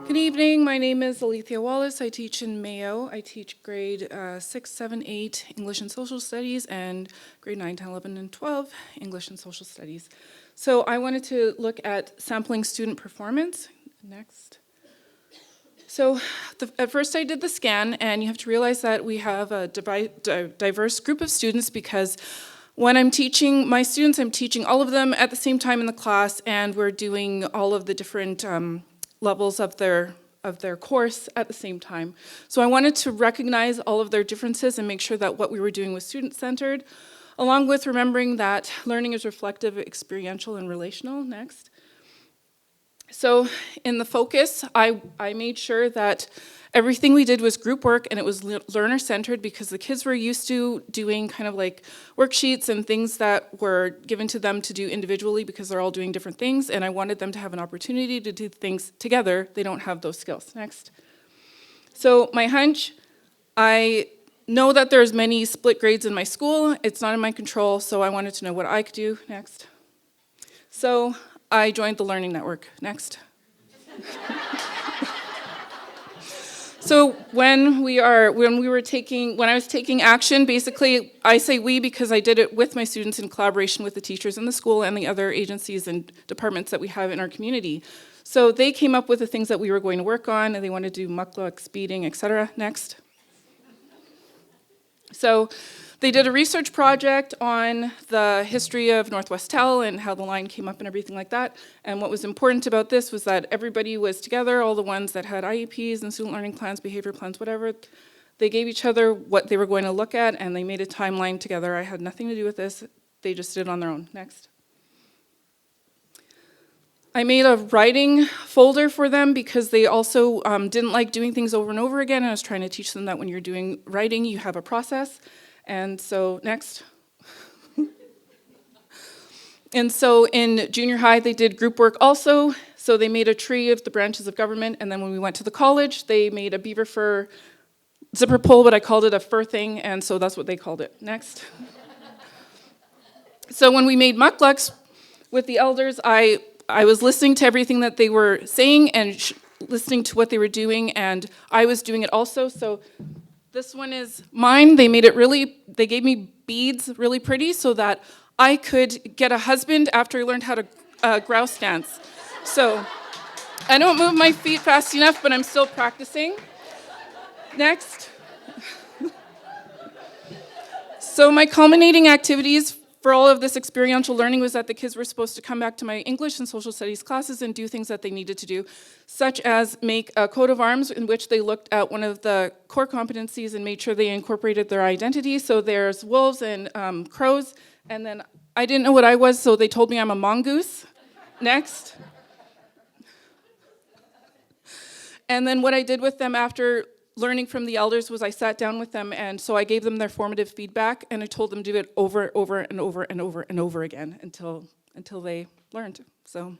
Good evening, my name is Alethea Wallace. I teach in Mayo. I teach grade 6, 7, 8 English and Social Studies and grade 9, 10, 11, and 12 English and Social Studies. So I wanted to look at sampling student performance. Next. So at first I did the scan, and you have to realize that we have a diverse group of students because when I'm teaching my students, I'm teaching all of them at the same time in the class, and we're doing all of the different levels of their course at the same time. So I wanted to recognize all of their differences and make sure that what we were doing was student-centered, along with remembering that learning is reflective, experiential, and relational. Next. So in the focus, I made sure that everything we did was group work and it was learner-centered because the kids were used to doing kind of like worksheets and things that were given to them to do individually because they're all doing different things, and I wanted them to have an opportunity to do things together. They don't have those skills. Next. So my hunch, I know that there's many split grades in my school. It's not in my control, so I wanted to know what I could do. Next. So I joined the Learning Network. Next. So when I was taking action, basically I say we because I did it with my students in collaboration with the teachers in the school and the other agencies and departments that we have in our community. So they came up with the things that we were going to work on, and they wanted to do Mukluks, speeding, etc. Next. So they did a research project on the history of Northwest Tel and how the line came up and everything like that. And what was important about this was that everybody was together, all the ones that had IEPs and student learning plans, behavior plans, whatever. They gave each other what they were going to look at, and they made a timeline together. I had nothing to do with this. They just did it on their own. Next. I made a writing folder for them because they also didn't like doing things over and over again. I was trying to teach them that when you're doing writing, you have a process. And so, next. And so in junior high, they did group work also. So they made a tree of the branches of government, and then when we went to the college, they made a beaver fur zipper pull, but I called it a fur thing, and so that's what they called it. Next. So when we made Mukluks with the elders, I was listening to everything that they were saying and listening to what they were doing, and I was doing it also. So this one is mine. They gave me beads really pretty so that I could get a husband after I learned how to grouse dance. So I don't move my feet fast enough, but I'm still practicing. Next. So my culminating activities for all of this experiential learning was that the kids were supposed to come back to my English and social studies classes and do things that they needed to do, such as make a coat of arms in which they looked at one of the core competencies and made sure they incorporated their identity. So there's wolves and crows, and then I didn't know what I was, so they told me I'm a mongoose. Next. And then what I did with them after learning from the elders was I sat down with them, and so I gave them their formative feedback, and I told them to do it over and over and over and over again until they learned. So.